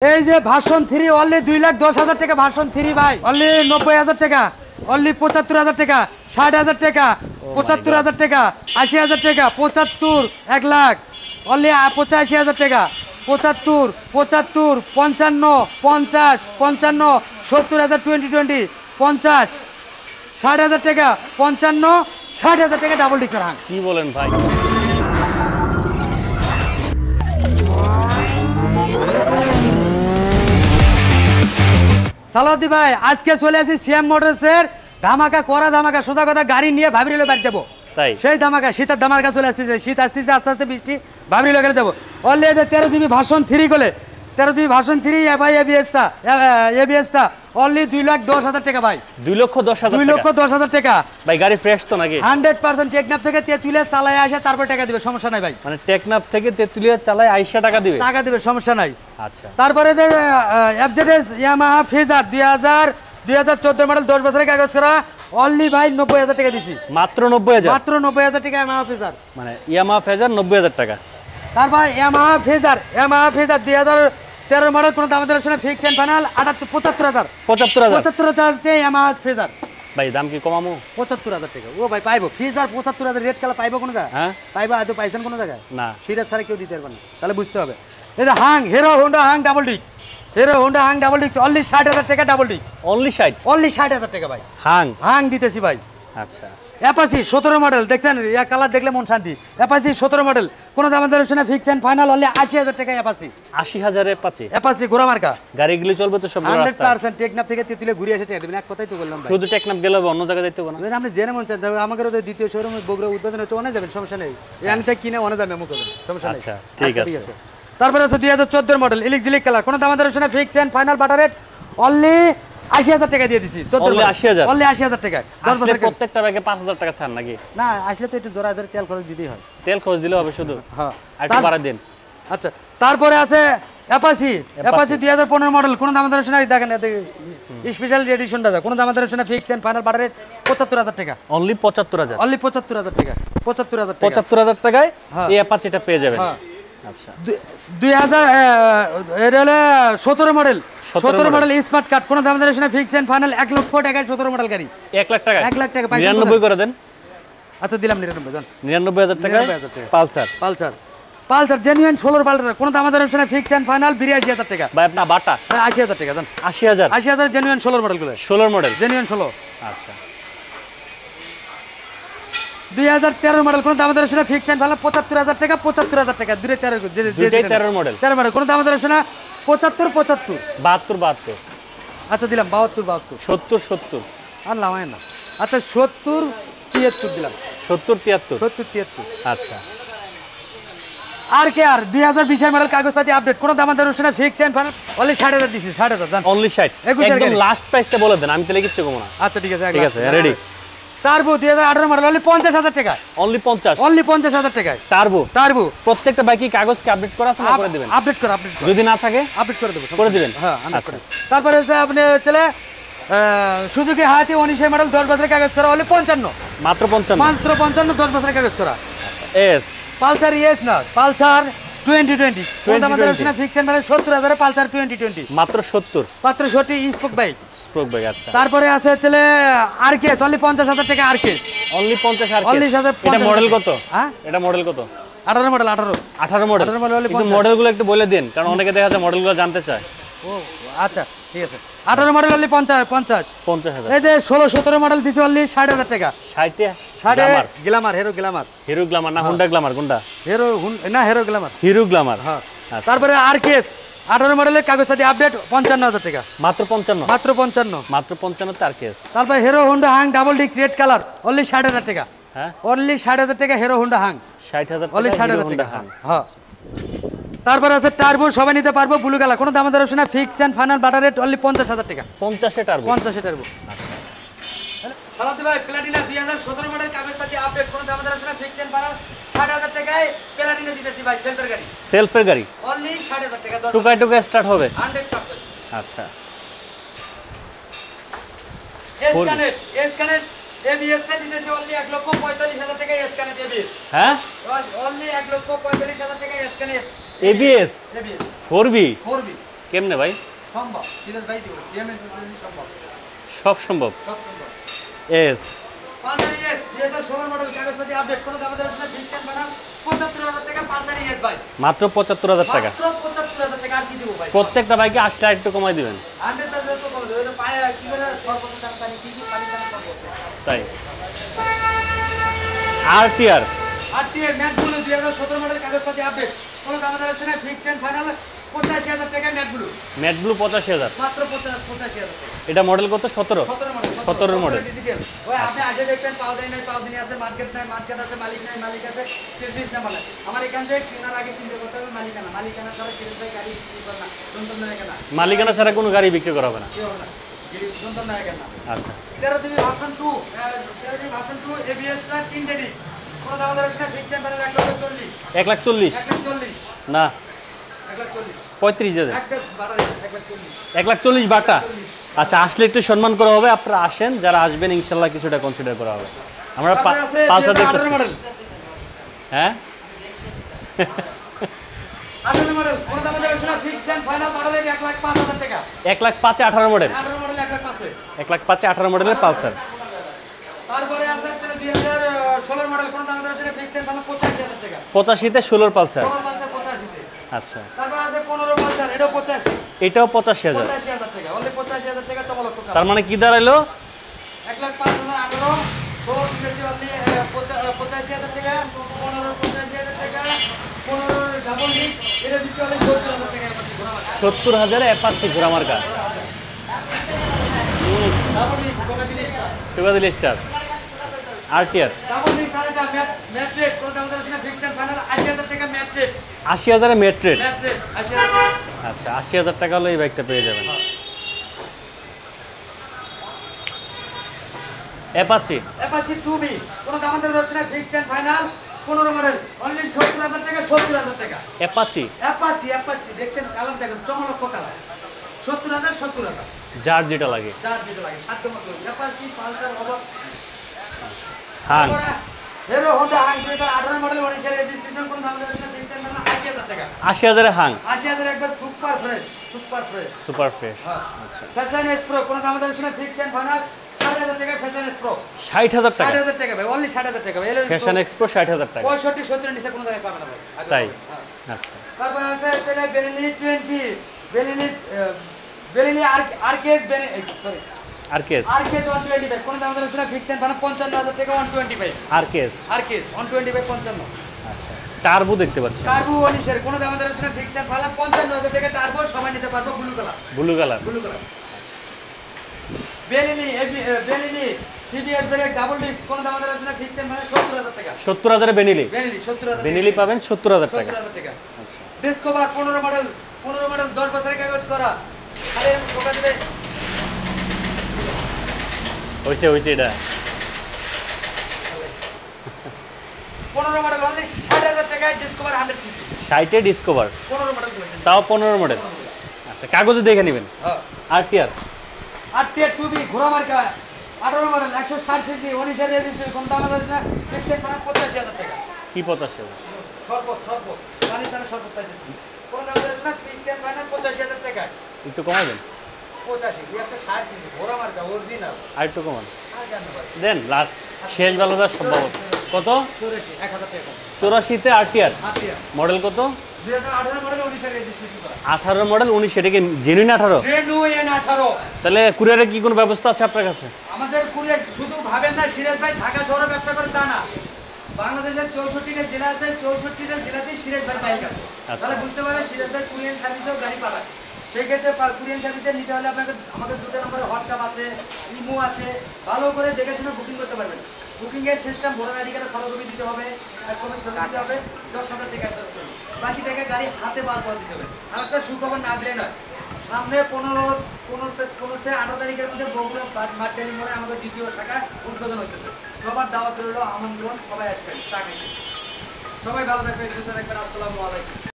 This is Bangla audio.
এই যে ভার্সন 3 অনলি 2,10,000 টাকা ভার্সন 3 ভাই অনলি 90,000 টাকা অনলি 75,000 টাকা 60,000 টাকা 75,000 টাকা 80,000 টাকা 75 1 লাখ অনলি 85,000 টাকা 75 75 55 50 55 70,000 2020 50 60,000 টাকা 55 60,000 টাকা ডাবল ডিক্সার হাং কি বলেন ভাই সালাউদ্দিন ভাই আজকে চলে আসি সিএম মোটরসের ধামাকা করা ধামাকা সোজা কথা গাড়ি নিয়ে ভাবিরিলে বাড়ি যাবো তাই সেই ধামাকা শীতের ধামাকা চলে আসতেছে শীত আসতেছে আস্তে আস্তে বৃষ্টি ভাবিরিলে গেলে যাবো অনলি 13 জিবি ভার্সন 3 গলে 13 জিবি ভার্সন 3 ভাই এবিএসটা অনলি 2,10,000 টাকা ভাই 2,10,000 2,10,000 টাকা ভাই গাড়ি ফ্রেশ তো নাকি 100% টেকনাফ থেকে তেতুলিয়া চালায় আসে তারপর টাকা দিবে সমস্যা নাই ভাই মানে টেকনাফ থেকে তেতুলিয়া চালায় 80 টাকা দিবে সমস্যা নাই আচ্ছা তারপরে যে এফজেডএস ইয়ামাহা ফেজার 2014 মডেল 10 বছরের কাগজ করা অনলি ভাই 90,000 টাকা দিছি মাত্র 90,000 মাত্র 90,000 টাকা ইয়ামাহা ফেজার মানে ইয়ামাহা ফেজার 90,000 টাকা তারপর ইয়ামাহা ফেজার 2013 মডেল কোন দাম দরে শুনে ফিক্স এন্ড ফাইনাল 75,000 তে ইয়ামাহা ফেজার ভাই দাম কি কমামু 75,000 টাকা ও ভাই পাইবো ফেজার 75,000 রেট কালা পাইবো কোন জায়গা হ্যাঁ পাইবো আদৌ পাইছেন কোন জায়গায় না সিরাজ ছাড়া কেউ দিতে পারবে না তাহলে বুঝতে হবে এই যে Hang hero Honda Hang double ডিক্স অনলি 60,000 টাকা ডাবল ডিক্স অনলি 60,000 টাকা ভাই হাং দিতেছি ভাই আচ্ছা অ্যাপাচি 17 মডেল দেখছেন ইয়া কালার দেখলে মন শান্তি অ্যাপাচি 17 মডেল কোন দাম দরে শুনে ফিক্স এন্ড ফাইনাল অনলি 80,000 টাকা80,000 অ্যাপাচি ঘোড়া মার্কা গাড়িগুলো চলবে তো সব রাস্তায় 100% টেকনাফ থেকে তেতুলে ঘুরে এসে টাকা দিবেন এক কথাই তো বললাম ভাই শুধু টেকনাফ গেলে হবে অন্য জায়গায় যাইতে হবে না যদি আপনি জেনে মন চান আমাদের দ্বিতীয় শোরুম বগুড়া উদ্বোধন হতে অনেক যাবেন সমস্যা নেই এই আনতে কিনে অনেক দামে মুখ করবেন সমস্যা নেই আচ্ছা ঠিক আছে তারপরে আছে 2014 মডেল ইলেকট্রিক কালার কোন দাম দরে শুনে fix and final butter rate only 80,000 টাকা দিয়ে দিছি 14 অনলি 80,000 টাকা 10 বছর প্রত্যেকটা ব্যাগে 5,000 টাকা ছাড় নাকি না আসলে তো একটু জোড়া ধরে তেল খরচ দিতেই হয় তেল খরচ দিলে হবে শুধু হ্যাঁ একটু বাড়া দিন আচ্ছা তারপরে আছে অ্যাপাচি 2015 মডেল কোন দাম দরে শুনে দেখেন স্পেশাল এডিশনটা কোন দাম দরে শুনে fix and final butter rate 75,000 টাকা অনলি 75,000 অনলি 75,000 টাকা 75,000 টাকায় এই অ্যাপাচিটা পেয়ে যাবেন আচ্ছা 2000 এটা হলো 17 মডেল স্মার্ট কার্ড কোন দাম দরে শুনে ফিক্স এন্ড ফাইনাল 1 লক্ষ টাকায় 17 মডেল গাড়ি 1 লাখ টাকা 1 লাখ টাকা 99 করে দেন আচ্ছা দিলাম 99 জান 99,000 টাকা পালসার জেনুইন 16 পালসার কোন দাম দরে শুনে ফিক্স এন্ড ফাইনাল 82,000 টাকা ভাই আপনি বাটা 80,000 টাকা জান 80,000 জেনুইন 16 মডেল গুলো 16 মডেল জেনুইন 16 আচ্ছা 2013 মডেল কোন দাম দরে শুনে ফিক্স এন্ড ফাইনাল 75,000 টাকা 13 মডেল কোন দাম দরে শুনে 75 72 আচ্ছা দিলাম 72 70 আনলাম না আচ্ছা 70 73 দিলাম 70 আচ্ছা আর কে আর 2020 এর মডেল কাগজপাতি আপডেট কোন দাম দরে শুনে ফিক্স এন্ড ফাইনাল অনলি 60,000 দিছি 60,000 জান অনলি 60 একদম লাস্ট প্রাইসটা বলে দেন আমি তাহলে কিচ্ছু কম না আচ্ছা ঠিক আছে রেডি টার্বো 2018 মডেল অনলি 50,000 টাকা অনলি 50,000 টাকায় টার্বো প্রত্যেকটা বাইকে কাগজ কি আপডেট করা আছে না করে দিবেন আপডেট করে যদি না থাকে আপডেট করে দেব করে দিবেন হ্যাঁ তারপরে আপনি চলে সুজুকি হায়াতি 19 মডেল 10 বছরের কাগজ করা অনলি 55 মাত্র 55 10 বছরের কাগজ করা এস পালসার এস না পালসার 2020 কোন দাম দরে শুনে ফিক্স এন্ড ফাইনাল 70,000 এর পালসার 2020 মাত্র 70 স্পোক বাইক আচ্ছা তারপরে আছে চলে আরকেএস অনলি 50,000 টাকা আরকেএস অনলি 50 আর অনলি এটা মডেল কত হ্যাঁ এটা মডেল কত 18 মডেল কিন্তু মডেলগুলো একটু বলে দেন কারণ অনেকে দেখা যায় মডেলগুলো জানতে চায় ও আচ্ছা ঠিক আছে 18 মডেল অনলি 50,000 এই যে 16 17 মডেল দিছে অনলি 60,000 টাকা 60 গ্ল্যামার হিরো গ্ল্যামার না হোন্ডা গ্ল্যামার কোনটা হিরো গ্ল্যামার হ্যাঁ তারপরে আরকেএস 18 মডেলের কাগজপাতি আপডেট 55,000 টাকা মাত্র 55 তে আরকেএস তারপর হিরো হোন্ডা হাং ডাবল ডিক্স রেড কালার অনলি 60,000 টাকা হ্যাঁ অনলি 60,000 টাকা হিরো হোন্ডা হাং 60,000 অনলি 60,000 টাকা হ্যাঁ তারপর আছে টার্বো সবাই নিতে পারবো ব্লু কালার কোন দাম দরে শুনে fix and final butter rate only 50,000 টাকা 50 এ টার্বো সালাউদ্দিন ভাই প্লাটিনা 2017 মডেল কাগজপাতি আপডেট কোন দাম দরে শুনে ফিক্স এন্ড ফাইনাল 60,000 টাকায় প্লাটিনা দিতেছি ভাই সেলফের গাড়ি অনলি 60,000 টাকা টুকায় স্টার্ট হবে 100% আচ্ছা এসকানেট এবিএস টা দিতেছি অনলি 1,45,000 টাকা এসকানেট এবিএস হ্যাঁ অনলি 1,45,000 টাকা এসকানেট এবিএস 4B কেমনে ভাই? সম্ভব, সিরাজ ভাই দিব, সিএমএ সম্ভব, সব সম্ভব। সব সম্ভব। এস পালসার ইএস 2016 মডেল, কাগজপত্র আপডেট, কোনো দাম দর না, ফিক্সড বানাম 75000 টাকা পালসার ইএস ভাই, মাত্র 75000 টাকা। মাত্র 75000 টাকা। আর কি দিব ভাই? প্রত্যেকটা বাইকে আসলে আর একটু কমাই দিবেন। 100% তো কম দেবে, ওই পায় কি করে সর্বোচ্চ দাম পানি কি পানি দাম সর্বোচ্চ। তাই আরটিআর আরটিআর ম্যাটগুলো 2017 মডেল, কাগজপত্র আপডেট, কোনো দাম দর না, ফিক্সড ফাইনাল 85000 টাকা ম্যাটগুলো, ম্যাটগুলো 85000। মাত্র 85000 টাকা। এটা মডেল কত? 17 মডেল, 17 মডেল। ডিজিটাল। ওই আপনি আগে দেখবেন পাও দেয় নাই, পাও দিনে আছে, মার্কেট নাই, মার্কেট আছে, মালিক নাই, মালিক আছে, সিরিজ না বলে। আমার এখান থেকে কেনার আগে চিন্তা করতে হবে মালিকানা, মালিকানা ছাড়া সিরিজ ভাই গাড়ি বিক্রি করে না, সুন্দর না কেনা, মালিকানা ছাড়া কোনো গাড়ি বিক্রি করা হবে না। কি হবে না, সুন্দর না কেনা। আচ্ছা 13 দিবি ভার্সন 2, 13 দিবি ভার্সন 2 এবিএস টা 3 ডেডি, কোন দাম দর না, ফিক্সড মানে 140, 140 140 না 140, 35 দিয়ে দেন। একদম 140, 140 বাটা। আচ্ছা আসলে একটু সম্মান করা হবে, আপনারা আসেন, যারা আসবেন ইনশাল্লাহ কিছুটা কনসিডার করা হবে। আমরা তারপরে আছে পালসার 18 দেখতেছি। মডেল, হ্যাঁ 18 মডেল, কোন দাম দর না, ফিক্সড ফাইনাল মডেল 1,05,000 টাকা, 1,05,000 18 মডেল, 18 মডেল 1,05,000। 1,05,000 18 মডেলের পালসার। তারপরে আছে 2016 মডেল, কোন দাম দর না, ফিক্সড ফাইনাল 85,000 টাকা, 85তে 16 পালসার। 16 পালসার 85 তে। আচ্ছা তারপর আছে 15 পালসার, এটাও 85, এটাও 85,000। 85,000 টাকা, only 85,000 টাকা, তো লক্ষ টাকা। তার মানে কি দাঁড়াইলো? 1,05,018, 4 দিয়েছি only 85,000 টাকা, 15 85,000 টাকা, 15 ডাবল ডিস্ক, এটা দিচ্ছি only 70,000 টাকা এর মধ্যে ঘোড়া মার্কা। 70,000 অ্যাপাচি ঘোড়া মার্কা, ডাবল ডিস্ক কোটা জিনিসটা, টুকাদিল স্টার আরটিআর। ডাবল ডিস্ক আর এটা ম্যাট রেট, কোন দাম দর না, ফিক্সড ফাইনাল 80,000 টাকা ম্যাট রেট, 80,000 এ মেট্রেড। ম্যাট রেট 80,000 টাকা। আচ্ছা 80,000 টাকা হলে এই বাইকটা পেয়ে যাবেন। অ্যাপাচি অ্যাপাচি 2B, কোন দাম দর না, ফিক্সড ফাইনাল 15 মডেল, only 70,000 টাকা, 70,000 টাকা। অ্যাপাচি অ্যাপাচি দেখছেন, কালার দেখেন, চমলক্ষ কালার, 70,000 70,000, যার যেটা লাগে। যার যেটা লাগে সাধ্য মতো। অ্যাপাচি পালসার অবাক। Hang hero Honda Hang 2018 model, 19 এর রেজিস্ট্রেশন, কোন দাম দর না, ফিক্সড মানে 80,000 টাকা, 80,000 এ হাং 80,000 একবার super fresh, super fresh. Super fresh. হ্যাঁ আচ্ছা ফ্যাশন এক্সপ্রো, কোন দাম দর না, ফিক্সড ফাইনাল 60,000 টাকা, ফ্যাশন এক্সপ্রো 60,000 টাকা। 60,000 টাকা ভাই, only 60,000 টাকা ভাই। ফ্যাশন এক্সপ্রো 60,000 টাকা। 65 70 নিচে কোনো জায়গায় পাবে না ভাই। তাই হ্যাঁ। আচ্ছা তারপর আছে চলে বেলিলি 20, বেলিলি আরকেএস, সরি আরকেএস আরকেএস 125, কোন দাম দর না, ফিক্সড ফাইনাল 55,000 টাকা, 125 আরকেএস। আরকেএস 125 55। আচ্ছা টার্বো দেখতে পাচ্ছি, টার্বো 19 এর, কোন দাম দর না, ফিক্সড ফাইনাল 55,000 টাকা, টার্বো সময় নিতে পারবো, blue colour, blue colour. Blue colour. বেলিলি সিবিএস ব্রেক ডাবল ডিস্ক, কোন দাম দর না, ফিক্সড ফাইনাল 70,000 টাকা, 70,000 এ বেনিলি। বেলিলি 70,000 বেনিলি পাবেন 70,000 টাকা। 70,000 টাকা। আচ্ছা ডিসকভার 15 মডেল, 10 বছরের কাগজ করা, খালি এরকম ঠোকা দিলে হইছে এটা 15 মডেল, only 60,000 টাকায় ডিসকভার 100 সিসি, 60 এ ডিসকভার, 15 মডেল বলেছেন। তাও 15 মডেল। আচ্ছা কাগজে দেখে নেবেন। হ্যাঁ আরটিআর আরটিআর 2B ঘোড়া মার্কা, 18 মডেল, 160 সিসি, 19 এর রেজিস্ট্রেশন, কোন দাম দর না, ফিক্সড ফাইনাল 85,000 টাকা, কি 85,000? শরবত পানি তার শরবত পাইতেছি, কোন দাম দর না, ফিক্সড ফাইনাল 85,000 টাকা, একটু কমাবেন, 85 160 সিসি ঘোড়া মার্কা অরিজিনাল। আর একটু কমান আর জানতে পারি দেন, লাস্ট শেষ বেলাটা সম্ভবত কত? 1000 টাকা 84তে আরটিআর আরটিআর মডেল কত? 2018 মডেল, 19 এর রেজিস্ট্রেশন করা, 18 মডেল 19, এটা কি জেনুইন 18? জেনুইন 18। তাহলে কুরিয়ারে কি কোনো ব্যবস্থা আছে আপনার কাছে? আমাদের কুরিয়ার শুধু ভাবেন না সিরাজ ভাই ঢাকা শহরে ব্যবসা করে তা না, বাংলাদেশের 64টা জেলা আছে, 64টা জেলাতেই সিরাজ ভাই বাইক আছে। আচ্ছা। তাহলে বুঝতে পারবেন সিরাজ ভাই কুরিয়ান সার্ভিসেও গাড়ি পাঠায়। সেই ক্ষেত্রে কুরিয়ান সার্ভিসে নিতে হলে আপনাকে আমাদের দুটো নম্বরে হোয়াটসঅ্যাপ আছে, ইমো আছে, ভালো করে দেখে শুনে বুকিং করতে পারবেন। বুকিং এর সিস্টেম ভোটার আইডি কার্ডের ফটোকপি দিতে হবে, আর ছবি দিতে হবে, 10,000 টাকা অ্যাডভান্স করবেন, বাকি টাকা গাড়ি হাতে বার করে দিতে হবে। আর একটা সুখবর না দিলে নয়, সামনে 15 তারিখের মধ্যে বগুড়া মাঠ ট্রেনিং মোড়ে আমাদের দ্বিতীয় শাখা উদ্বোধন হইতেছে। সবার দাওয়াত রইল, আমন্ত্রণ, সবাই আসবেন, চা খাইতে। সবাই ভালো থাকবেন, সুস্থ থাকবেন, আসসালামু আলাইকুম।